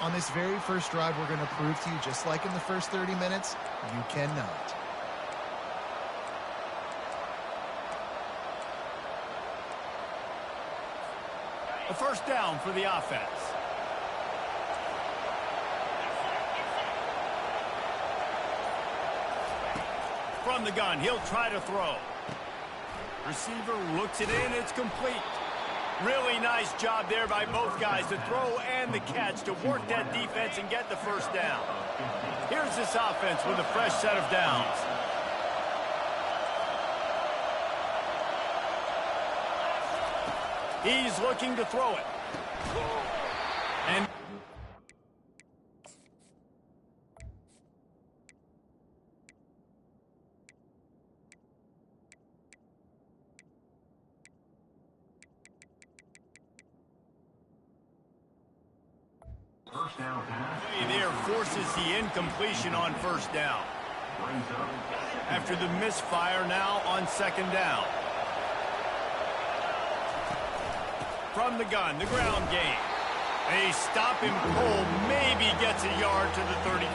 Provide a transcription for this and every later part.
On this very first drive, we're going to prove to you, just like in the first 30 minutes, you cannot. A first down for the offense. From the gun, he'll try to throw. Receiver looks it in, it's complete. Really nice job there by both guys, the throw and the catch, to work that defense and get the first down. Here's this offense with a fresh set of downs. He's looking to throw it. And there forces the incompletion on first down. After the misfire, now on second down. From the gun, the ground game. A stop him cold, maybe gets a yard to the 34.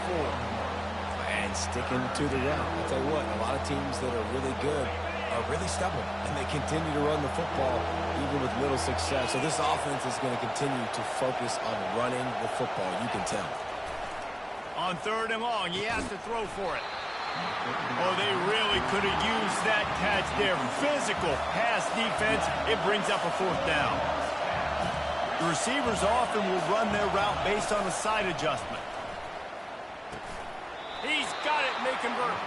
And sticking to the run. I'll tell you what, a lot of teams that are really good are really stubborn, and they continue to run the football even with little success. So this offense is going to continue to focus on running the football, you can tell. On third and long, he has to throw for it. Oh, they really could have used that catch there. Physical pass defense. It brings up a fourth down. The receivers often will run their route based on a side adjustment. He's got it, and they convert.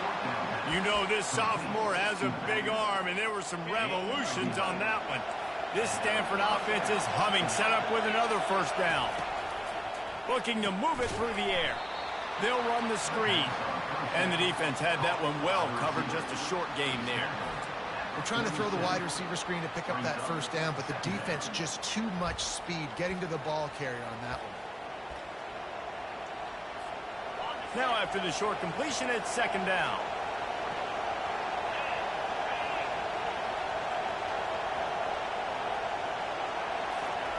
You know this sophomore has a big arm, and there were some revolutions on that one. This Stanford offense is humming, set up with another first down. Looking to move it through the air. They'll run the screen. And the defense had that one well covered, just a short game there. We're trying to throw the wide receiver screen to pick up that first down, but the defense just too much speed getting to the ball carrier on that one. Now after the short completion, it's second down.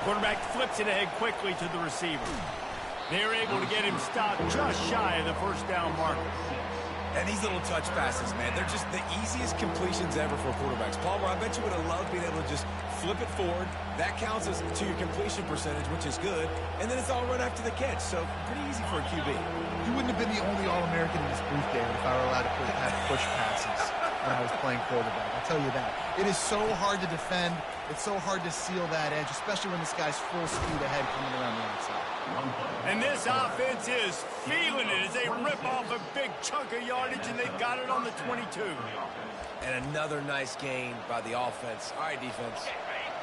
Quarterback flips it ahead quickly to the receiver. They're able to get him stopped just shy of the first down marker. And these little touch passes, man, they're just the easiest completions ever for quarterbacks. Palmer, I bet you would have loved being able to just flip it forward. That counts as to your completion percentage, which is good. And then it's all run after the catch, so pretty easy for a QB. He wouldn't have been the only All-American in this booth, David, if I were allowed to have push passes when I was playing quarterback. I'll tell you that. It is so hard to defend. It's so hard to seal that edge, especially when this guy's full speed ahead coming around the outside. And this offense is feeling it as they rip off a big chunk of yardage, and they've got it on the 22. And another nice gain by the offense. All right, defense,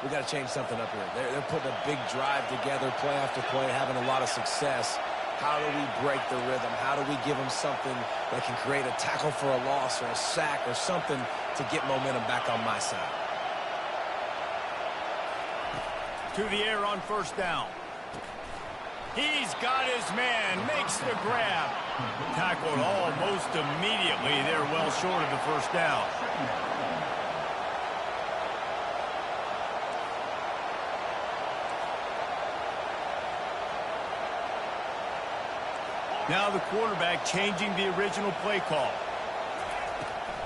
we got to change something up here. They're putting a big drive together, play after play, having a lot of success. How do we break the rhythm? How do we give them something that can create a tackle for a loss or a sack or something to get momentum back on my side? To the air on first down. He's got his man, makes the grab. Tackled almost immediately. They're well short of the first down. Now the quarterback changing the original play call.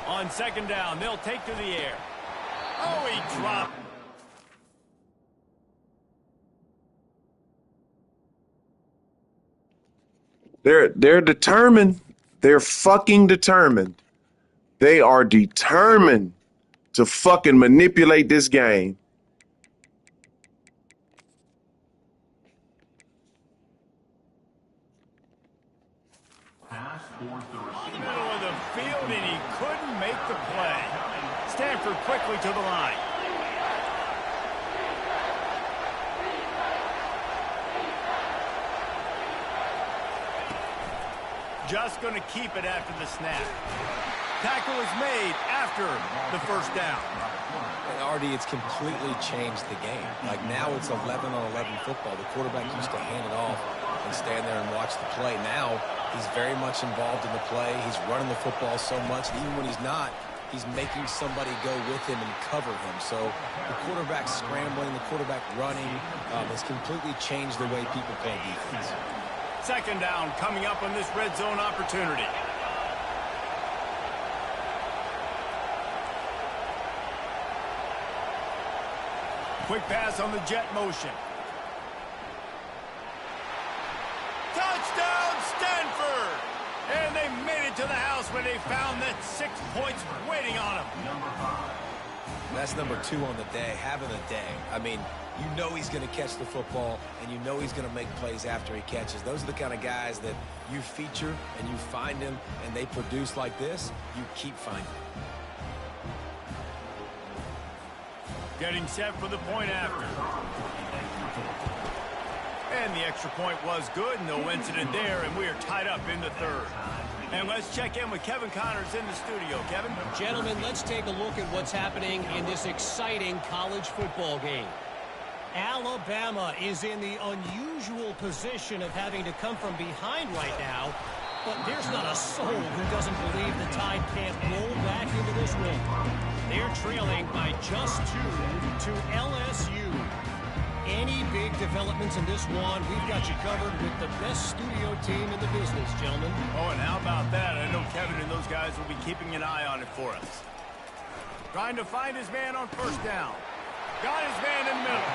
On second down, they'll take to the air. Oh, he dropped. They're determined. They're fucking determined. They are determined to fucking manipulate this game. Middle of the field, and he couldn't make the play. Stanford quickly to the line. Just going to keep it after the snap. Tackle is made after the first down. And RD, it's completely changed the game. Like now it's 11-on-11 football. The quarterback used to hand it off and stand there and watch the play. Now he's very much involved in the play. He's running the football so much. And even when he's not, he's making somebody go with him and cover him. So the quarterback scrambling, the quarterback running has completely changed the way people play defense. second down coming up on this red zone opportunity. Quick pass on the jet motion. Touchdown, Stanford! And they made it to the house when they found that 6 points waiting on them. That's number 2 on the day, having a day. I mean, you know he's going to catch the football, and you know he's going to make plays after he catches. Those are the kind of guys that you feature and you find them, and they produce like this, you keep finding them. Getting set for the point after. And the extra point was good, no incident there, and we are tied up in the third. And let's check in with Kevin Connors in the studio. Kevin? Gentlemen, let's take a look at what's happening in this exciting college football game. Alabama is in the unusual position of having to come from behind right now, but there's not a soul who doesn't believe the Tide can't roll back into this one. They're trailing by just 2 to LSU. Any big developments in this one, we've got you covered with the best studio team in the business, gentlemen. Oh, and how about that? I know Kevin and those guys will be keeping an eye on it for us. Trying to find his man on first down. Got his man in the middle.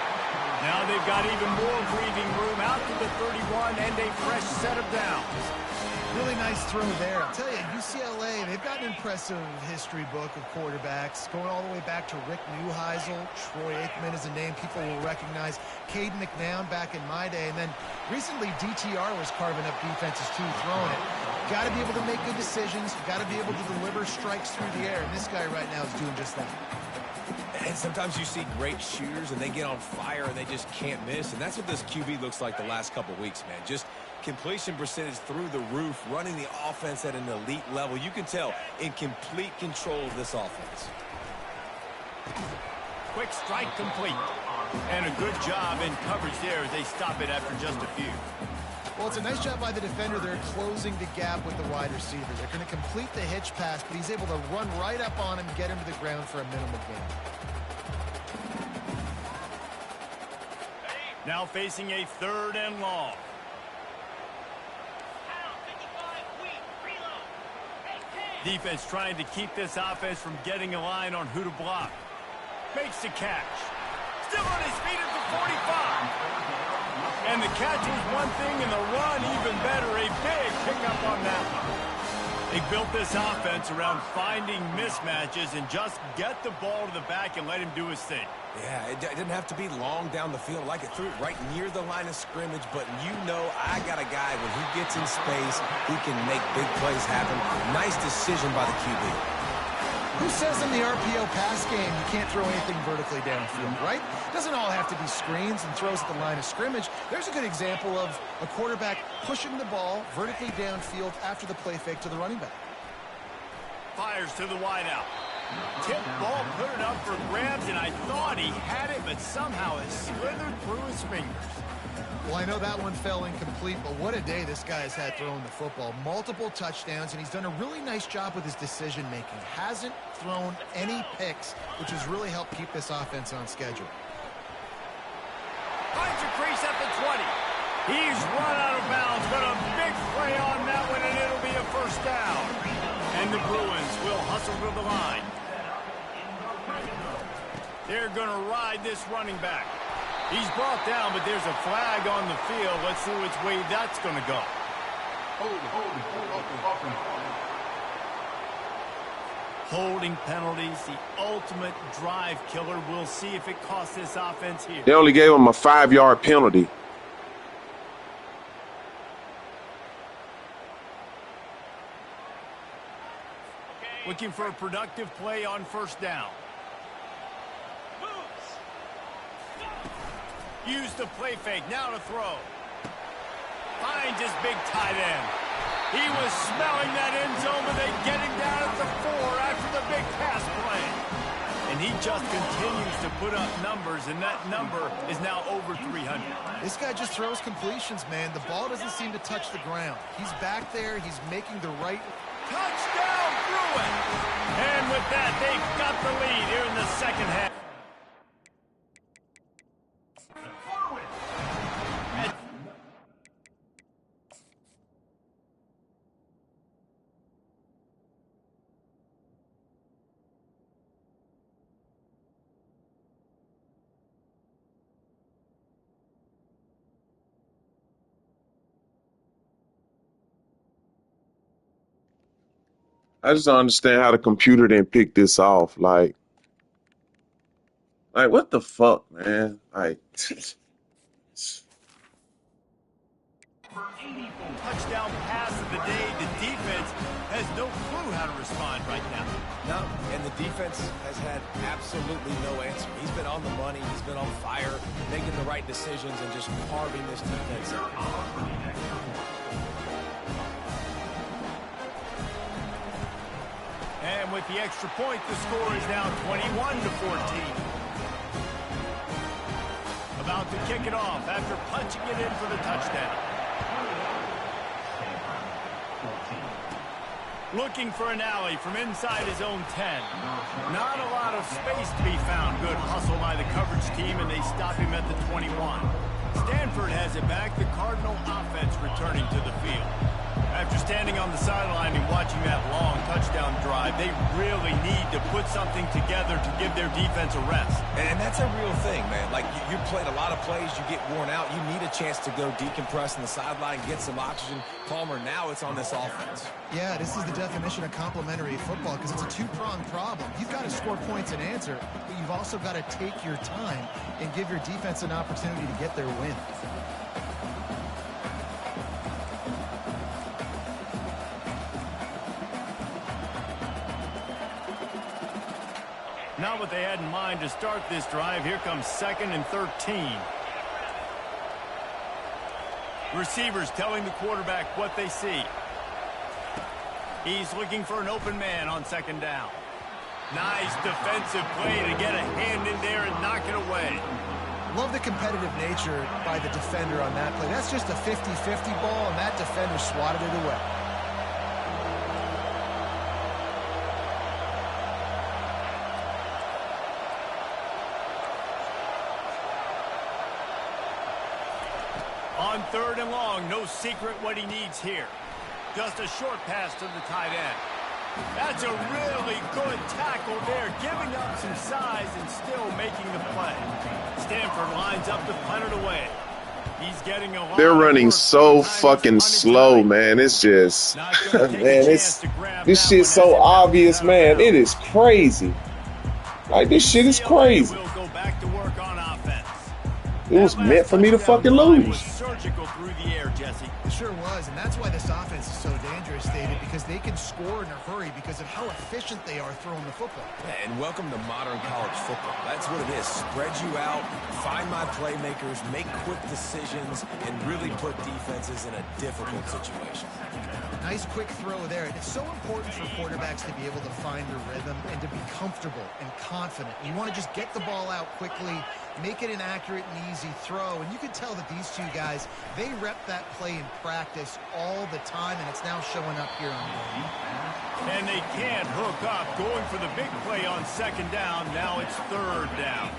Now they've got even more breathing room out to the 31 and a fresh set of downs. Really nice throw there. I'll tell you, UCLA, they've got an impressive history book of quarterbacks, going all the way back to Rick Neuheisel. Troy Aikman is a name people will recognize. Caden McNown back in my day. And then recently, DTR was carving up defenses too, throwing it. Got to be able to make good decisions. Got to be able to deliver strikes through the air. And this guy right now is doing just that. And sometimes you see great shooters, and they get on fire, and they just can't miss. And that's what this QB looks like the last couple weeks, man. Just completion percentage through the roof, running the offense at an elite level. You can tell in complete control of this offense. Quick strike complete. And a good job in coverage there as they stop it after just a few. Well, it's a nice job by the defender. They're closing the gap with the wide receiver. They're going to complete the hitch pass, but he's able to run right up on him and get him to the ground for a minimal gain. Now facing a 3rd and long. Defense trying to keep this offense from getting a line on who to block. Makes the catch. Still on his feet at the 45. And the catch was one thing, and the run even better. A big pickup on that one. They built this offense around finding mismatches and just get the ball to the back and let him do his thing. Yeah, it didn't have to be long down the field. Like it threw it right near the line of scrimmage, but you know I got a guy, when he gets in space, he can make big plays happen. Nice decision by the QB. Who says in the RPO pass game you can't throw anything vertically downfield, right? Doesn't all have to be screens and throws at the line of scrimmage. There's a good example of a quarterback pushing the ball vertically downfield after the play fake to the running back. Fires to the wideout. Tip ball, put it up for grabs, and I thought he had it, but somehow it slithered through his fingers. Well, I know that one fell incomplete, but what a day this guy has had throwing the football. Multiple touchdowns, and he's done a really nice job with his decision-making. Hasn't thrown any picks, which has really helped keep this offense on schedule. Finds a crease at the 20. He's run out of bounds, but a big play on that one, and it'll be a first down. And the Bruins will hustle to the line. They're going to ride this running back. He's brought down, but there's a flag on the field. Let's see which way that's going to go. Holding penalties, the ultimate drive killer. We'll see if it costs this offense here. They only gave him a 5-yard penalty. Looking for a productive play on first down. Use the play fake, now to throw. Finds his big tight end. He was smelling that end zone, but they get him down at the 4 after the big pass play. And he just continues to put up numbers, and that number is now over 300. This guy just throws completions, man. The ball doesn't seem to touch the ground. He's back there. He's making the right... Touchdown, Bruins! And with that, they've got the lead here in the second half. I just don't understand how the computer didn't pick this off. Like what the fuck, man? Like, Touchdown pass of the day. The defense has no clue how to respond right now. No, and the defense has had absolutely no answer. He's been on the money. He's been on fire, making the right decisions and just carving this defense up. And with the extra point, the score is now 21-14. About to kick it off after punching it in for the touchdown. Looking for an alley from inside his own 10. Not a lot of space to be found. Good hustle by the coverage team, and they stop him at the 21. Stanford has it back. The Cardinal offense returning to the field. After standing on the sideline and watching that long touchdown drive, they really need to put something together to give their defense a rest. And that's a real thing, man. Like, you played a lot of plays, you get worn out, you need a chance to go decompress on the sideline, get some oxygen. Palmer, now it's on this offense. Yeah, this is the definition of complementary football because it's a two-pronged problem. You've got to score points and answer, but you've also got to take your time and give your defense an opportunity to get their win. Not what they had in mind to start this drive. Here comes 2nd and 13. Receivers telling the quarterback what they see. He's looking for an open man on 2nd down. Nice defensive play to get a hand in there and knock it away. Love the competitive nature by the defender on that play. That's just a 50-50 ball, and that defender swatted it away. On 3rd and long, no secret what he needs here. Just a short pass to the tight end. That's a really good tackle there, giving up some size and still making the play. Stanford lines up to punt it away. He's getting a they're running so fucking slow, man. It's just, man, this shit's so obvious, man. It is crazy. Like, this shit is crazy. We'll go back to work on offense. It was meant for me to fucking lose. Surgical through the air, Jesse. It sure was, and that's why this offense is so dangerous, David, because they can score in a hurry because of how efficient they are throwing the football. Yeah, and welcome to modern college football. That's what it is. Spread you out, find my playmakers, make quick decisions, and really put defenses in a difficult situation. Nice quick throw there. It's so important for quarterbacks to be able to find a rhythm and to be comfortable and confident. You want to just get the ball out quickly, make it an accurate and easy throw. And you can tell that these two guys, they rep that play in practice all the time, and it's now showing up here on game. And they can't hook up. Going for the big play on 2nd down. Now it's 3rd down.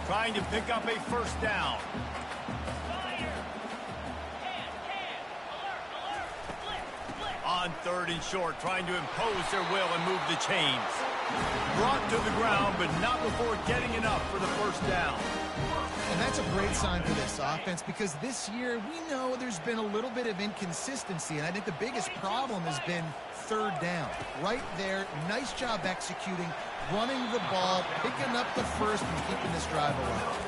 Trying to pick up a 1st down. On 3rd and short, trying to impose their will and move the chains. Brought to the ground, but not before getting enough for the 1st down. And that's a great sign for this offense because this year we know there's been a little bit of inconsistency, and I think the biggest problem has been 3rd down. Right there, nice job executing, running the ball, picking up the 1st, and keeping this drive alive.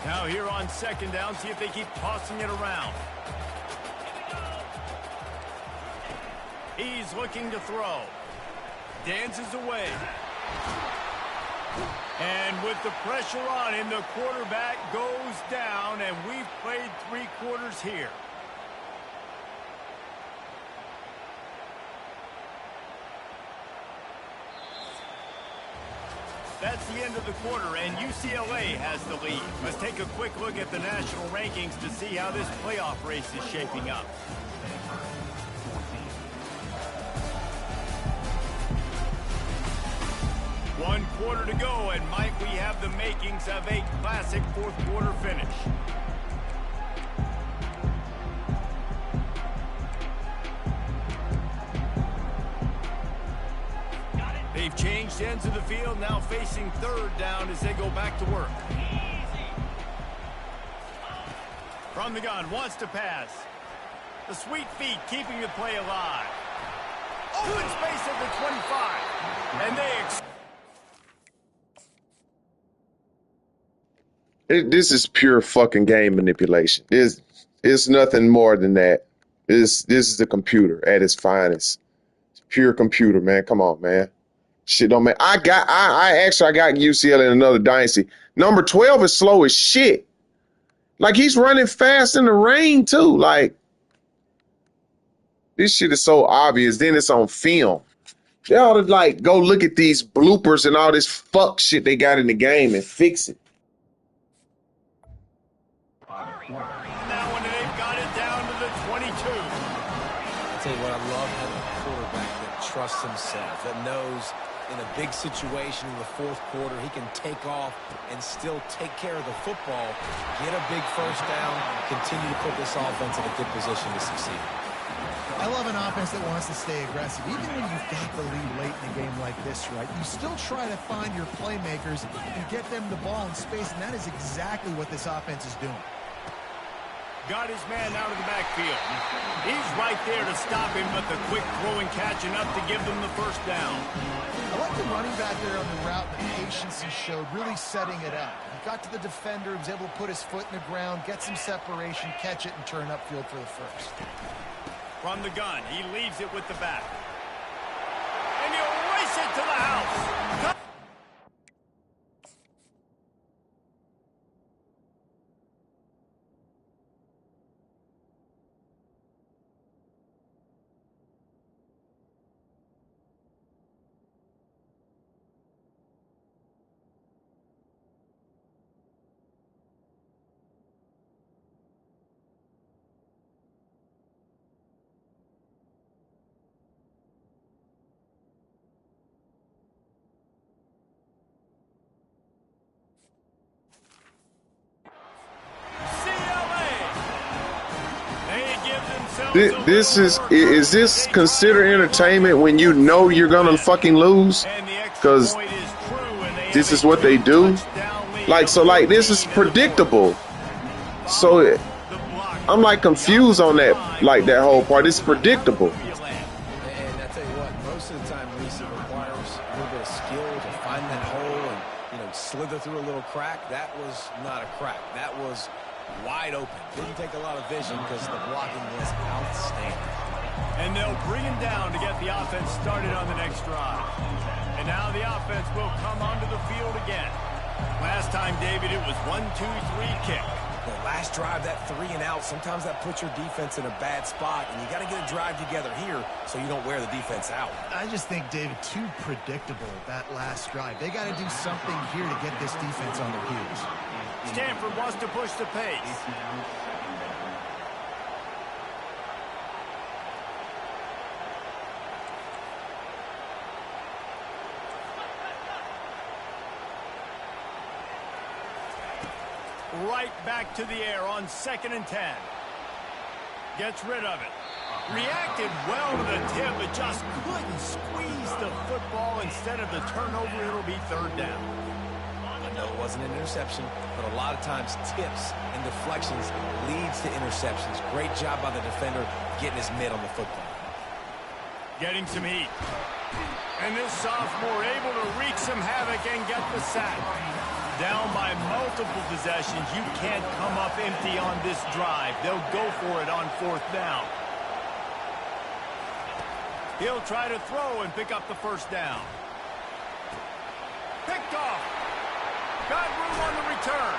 Now here on 2nd down, see if they keep tossing it around. He's looking to throw. Dances away. And with the pressure on him, the quarterback goes down, and we've played 3 quarters here. That's the end of the quarter, and UCLA has the lead. Let's take a quick look at the national rankings to see how this playoff race is shaping up. One quarter to go, and might we have the makings of a classic 4th quarter finish. They've changed ends of the field, now facing 3rd down as they go back to work. From From the gun, wants to pass. The sweet feet keeping the play alive. Open space at the 25. And This is pure fucking game manipulation. It's nothing more than that. This is the computer at its finest. It's pure computer, man. Come on, man. Shit don't make. I got UCL in another dynasty. Number 12 is slow as shit. Like, he's running fast in the rain too. Like, this shit is so obvious. Then it's on film. They ought to like go look at these bloopers and all this fuck shit they got in the game and fix it. now when they've got it down to the 22. I'll tell you what, I love having a quarterback that trusts himself, that knows in a big situation in the fourth quarter, he can take off and still take care of the football, get a big first down, continue to put this offense in a good position to succeed. I love an offense that wants to stay aggressive. Even when you've got the lead late in a game like this, right, you still try to find your playmakers and get them the ball in space, and that is exactly what this offense is doing. Got his man out of the backfield. He's right there to stop him, but the quick throw and catch enough to give them the first down. I like the running back there on the route, the patience he showed, really setting it up. He got to the defender, he was able to put his foot in the ground, get some separation, catch it, and turn upfield for the first. From the gun, he leaves it with the back. And he'll race it to the house. Is this considered entertainment when you know you're gonna fucking lose? Because this is what they do. Like, so like this is predictable. So I'm like confused on that, like that whole part. It's predictable. And I tell you what, most of the time, Reese, it requires a little bit of skill to find that hole and, you know, slither through a little crack. That was not a crack. That was wide open. Didn't take a lot of vision because the blocking was outstanding. And they'll bring him down to get the offense started on the next drive. And now the offense will come onto the field again. Last time, David, it was 1-2-3 kick. The last drive, that 3 and out, sometimes that puts your defense in a bad spot, and you got to get a drive together here so you don't wear the defense out. I just think, David, too predictable, that last drive. They got to do something here to get this defense on their heels. Stanford wants to push the pace. Right back to the air on 2nd and 10. Gets rid of it. Reacted well to the tip, but just couldn't squeeze the football. Instead of the turnover, it'll be 3rd down. I know it wasn't an interception, but a lot of times tips and deflections leads to interceptions. Great job by the defender getting his mitt on the football. Getting some heat. And this sophomore able to wreak some havoc and get the sack. Down by multiple possessions. You can't come up empty on this drive. They'll go for it on 4th down. He'll try to throw and pick up the 1st down. Picked off. Got room on the return.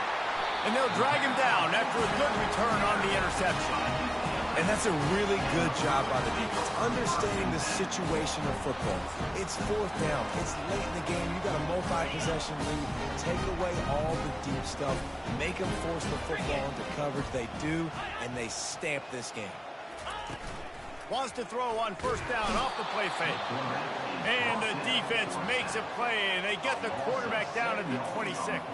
And they'll drag him down after a good return on the interception. And that's a really good job by the defense, understanding the situation of football. It's 4th down. It's late in the game. You got a multi-possession lead. Take away all the deep stuff. Make them force the football into coverage. They do, and they stamp this game. Wants to throw on 1st down off the play fake. And the defense makes a play, and they get the quarterback down at the 26.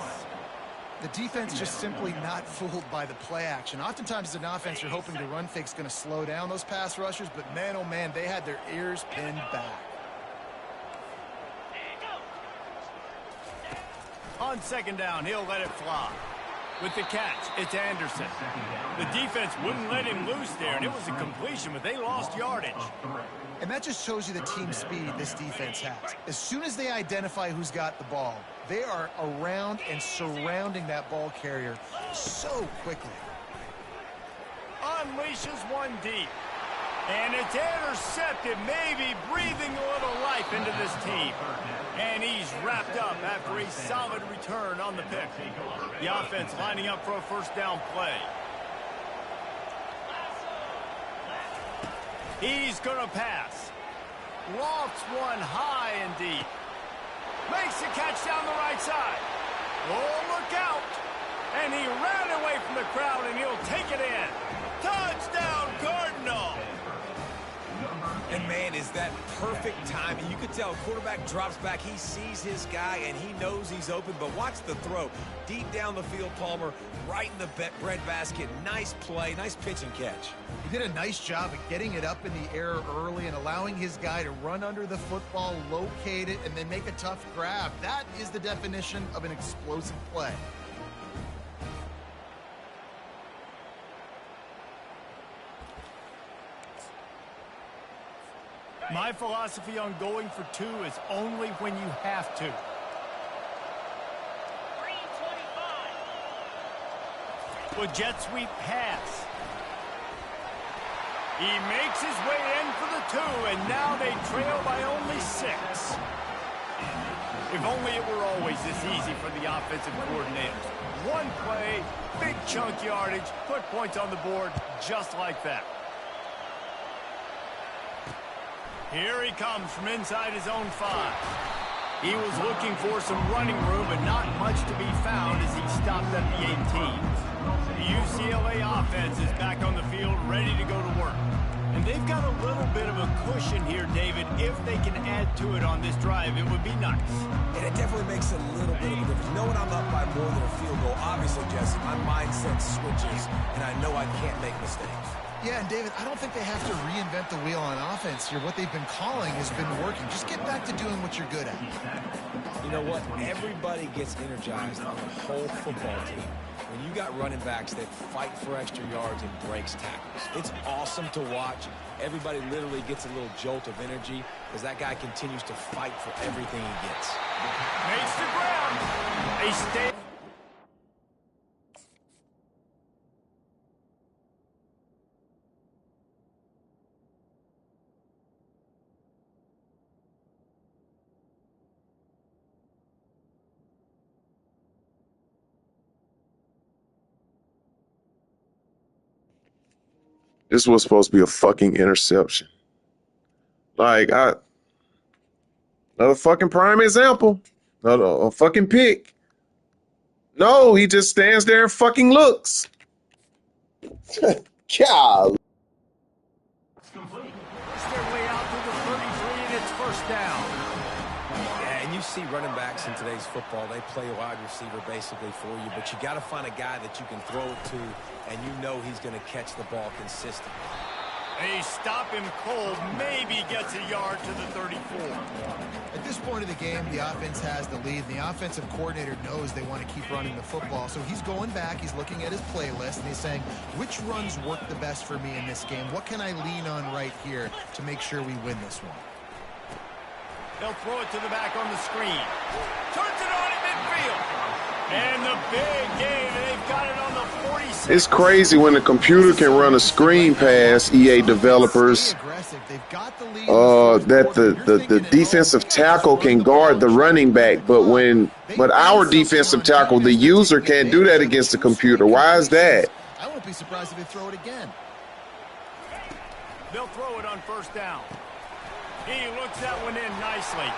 The defense just simply not fooled by the play action. Oftentimes as an offense, you're hoping the run fake's going to slow down those pass rushers, but man, oh man, they had their ears pinned back. On 2nd down, he'll let it fly. With the catch, it's Anderson. The defense wouldn't let him loose there, and it was a completion, but they lost yardage. And that just shows you the team speed this defense has. As soon as they identify who's got the ball, they are around and surrounding that ball carrier so quickly. Unleashes one deep. And it's intercepted, maybe breathing a little life into this team. And he's wrapped up after a solid return on the pick. The offense lining up for a first down play. He's going to pass. Lofts one high and deep. Makes the catch down the right side. Oh, look out. And he ran away from the crowd, and he'll take it in. Touchdown, Cardinal. And, man, is that perfect timing. You could tell quarterback drops back. He sees his guy, and he knows he's open. But watch the throw. Deep down the field, Palmer, right in the breadbasket. Nice play, nice pitch and catch. He did a nice job of getting it up in the air early and allowing his guy to run under the football, locate it, and then make a tough grab. That is the definition of an explosive play. My philosophy on going for two is only when you have to. With jet sweep pass. He makes his way in for the two, and now they trail by only 6. If only it were always this easy for the offensive coordinators. One play, big chunk yardage, put points on the board just like that. Here he comes from inside his own 5. He was looking for some running room, but not much to be found as he stopped at the 18. The UCLA offense is back on the field, ready to go to work. And they've got a little bit of a cushion here, David. If they can add to it on this drive, it would be nice. And it definitely makes a little bit of a difference. Knowing I'm up by more than a field goal, obviously, Jesse, my mindset switches, and I know I can't make mistakes. Yeah, and David, I don't think they have to reinvent the wheel on offense here. What they've been calling has been working. Just get back to doing what you're good at. You know what? Everybody gets energized on the whole football team when you got running backs that fight for extra yards and breaks tackles. It's awesome to watch. Everybody literally gets a little jolt of energy as that guy continues to fight for everything he gets. Makes the ground. They stay. This was supposed to be a fucking interception. Like, another fucking prime example. A fucking pick. No, he just stands there and fucking looks. God. It's their way out to the 33, and it's first down. Yeah, and you see running backs in today's football, they play a wide receiver basically for you, but you got to find a guy that you can throw it to, and you know he's going to catch the ball consistently. They stop him cold, maybe gets a yard to the 34. At this point of the game, the offense has the lead. The offensive coordinator knows they want to keep running the football. So he's going back, he's looking at his playlist, and he's saying, which runs work the best for me in this game? What can I lean on right here to make sure we win this one? They'll throw it to the back on the screen. Turns it on at midfield. And the big game, and they've got it on the 46. It's crazy when the computer can run a screen pass, EA developers, that the defensive tackle can guard the running back, but our defensive tackle, the user, can't do that against the computer. Why is that? I won't be surprised if they throw it again. They'll throw it on first down. He looks that one in nicely.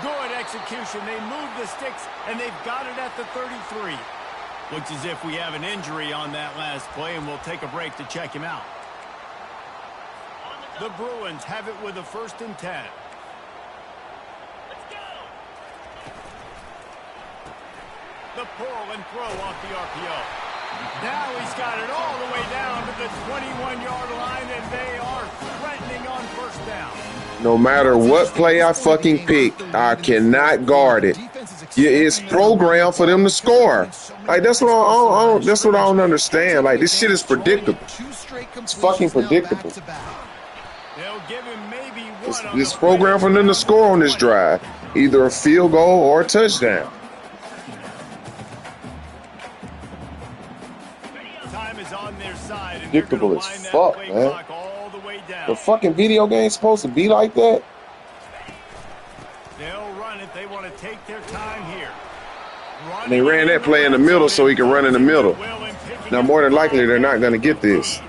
Good execution. They move the sticks, and they've got it at the 33. Looks as if we have an injury on that last play, and we'll take a break to check him out. The Bruins have it with a 1st and 10. Let's go. The pull and throw off the RPO. Now he's got it all the way down to the 21-yard line, and they are threatening on first down. No matter what play I fucking pick, I cannot guard it. Defense is Yeah, it's programmed for them to score. Like that's what that's what I don't understand. Like this shit is predictable. It's fucking predictable. They'll give him maybe It's programmed for them to score on this drive, either a field goal or a touchdown. Time is on their side, and Predictable as fuck, man. The fucking video game's supposed to be like that. They'll run it. They want to take their time here. And they ran that play in the middle so he can run in the middle. Now, more than likely, they're not going to get this.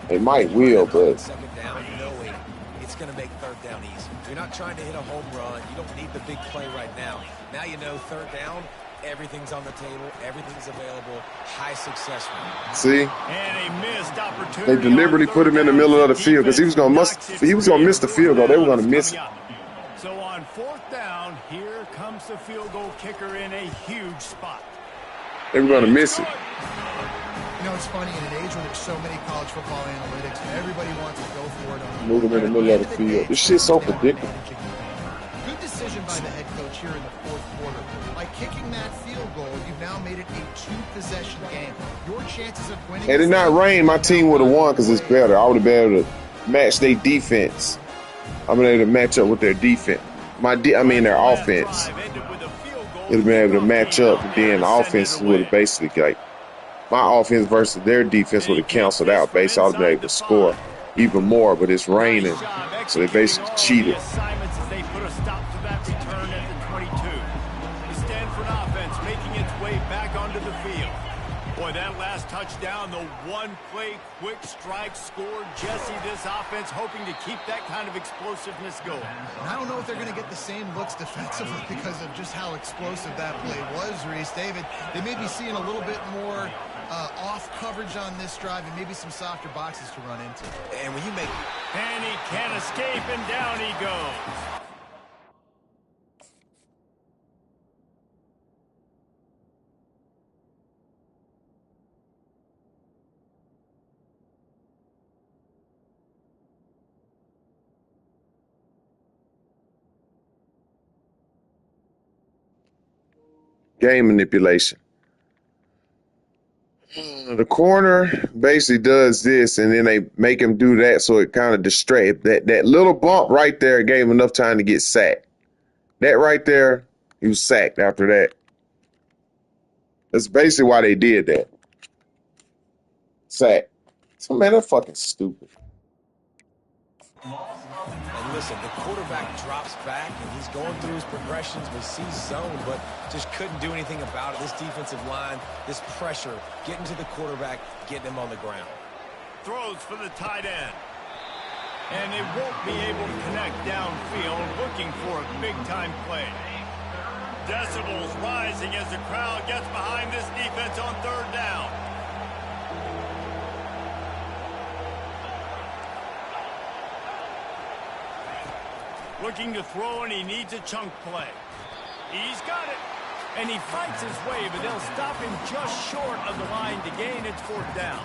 They might will, but Second down, knowing it's going to make third down easy. You're not trying to hit a home run. You don't need the big play right now. Now you know third down, everything's on the table, everything's available, high success rate. see, And a missed opportunity. they deliberately put him in the middle of the field because he was going to miss the field goal. They were going to miss it. So on fourth down, here comes the field goal kicker in a huge spot. They were going to miss it. You know, it's funny, in an age where there's so many college football analytics, and everybody wants to go for it. Move him in the middle of the field. This shit's so predictable. Good decision by the head coach here in the fourth quarter. By kicking that field goal, you've now made it a two-possession game. Your chances of winning... Had it not rained, my team would have won because it's better. I would have been able to match their defense. I've been able to match up with their defense. Their offense. It'd have been able to match up, but then the offense would have basically, like, my offense versus their defense would have canceled out. Basically, I would have been able to score even more, but it's raining, so they basically cheated. They put a stop to that return at the 22. The Stanford offense making its way back onto the field. Boy, that last touchdown, the one-play quick strike scored. Jesse, this offense hoping to keep that kind of explosiveness going. And I don't know if they're going to get the same looks defensively because of just how explosive that play was, Reese. David, they may be seeing a little bit more off coverage on this drive and maybe some softer boxes to run into. And when you make... And he can't escape, and down he goes. Game manipulation. The corner basically does this, and then they make him do that, so it kind of distracts. That little bump right there gave him enough time to get sacked. That right there, he was sacked after that. That's basically why they did that. Sack. So, man, that's fucking stupid. And listen, the quarterback drops back, and he's going through his progressions with C-zone, but just couldn't do anything about it. This defensive line, this pressure, getting to the quarterback, getting him on the ground. Throws for the tight end. And they won't be able to connect downfield, looking for a big-time play. Decibels rising as the crowd gets behind this defense on third down. Looking to throw, and he needs a chunk play. He's got it. And he fights his way, but they'll stop him just short of the line to gain. It's fourth down.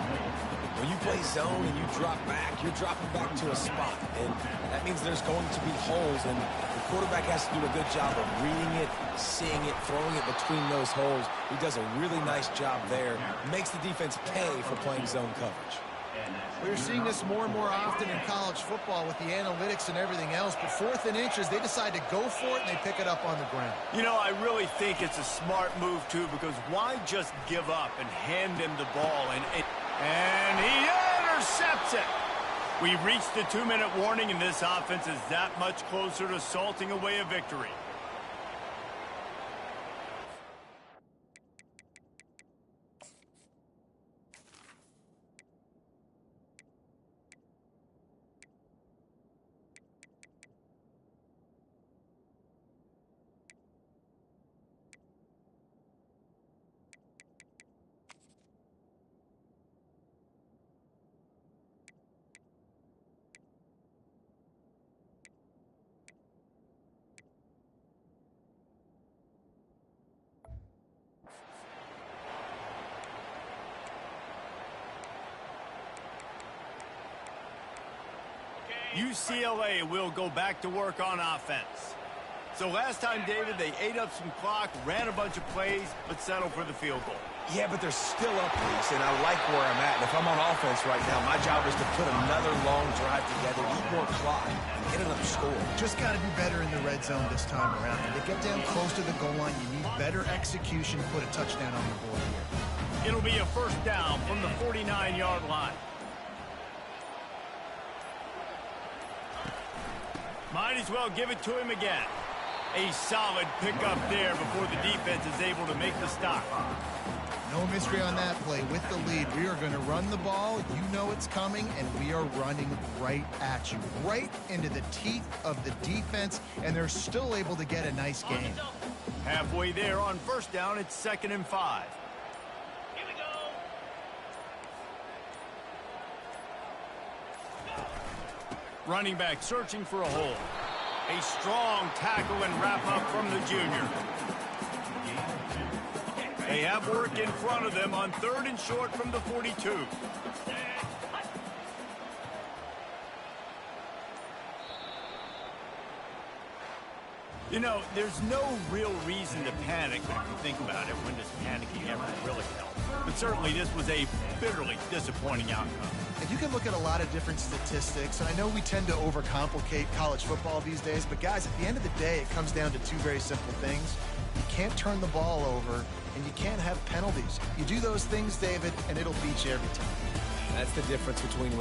When you play zone and you drop back, you're dropping back to a spot. And that means there's going to be holes, and the quarterback has to do a good job of reading it, seeing it, throwing it between those holes. He does a really nice job there. Makes the defense pay for playing zone coverage. We're seeing this more and more often in college football with the analytics and everything else, but fourth and inches, they decide to go for it, and they pick it up on the ground. You know, I really think it's a smart move, too, because why just give up and hand him the ball? And he intercepts it. We've reached the 2-minute warning, and this offense is that much closer to salting away a victory. UCLA will go back to work on offense. So last time, David, they ate up some clock, ran a bunch of plays, but settled for the field goal. Yeah, but they're still up, Reese, and I like where I'm at. And if I'm on offense right now, my job is to put another long drive together, eat more clock, and get another score. Just got to do better in the red zone this time around. When they get down close to the goal line, you need better execution to put a touchdown on the board here. It'll be a first down from the 49-yard line. Might as well give it to him again. A solid pickup there before the defense is able to make the stop. No mystery on that play. With the lead, we are going to run the ball. You know it's coming, and we are running right at you, right into the teeth of the defense, and they're still able to get a nice gain. Halfway there on first down, it's 2nd and 5. Here we go. Running back searching for a hole. A strong tackle and wrap up from the junior. They have work in front of them on 3rd and short from the 42. You know, there's no real reason to panic when you think about it. When does panicking ever really help? But certainly this was a bitterly disappointing outcome. And you can look at a lot of different statistics, and I know we tend to overcomplicate college football these days, but guys, at the end of the day, it comes down to two very simple things. You can't turn the ball over, and you can't have penalties. You do those things, David, and it'll beat you every time. That's the difference between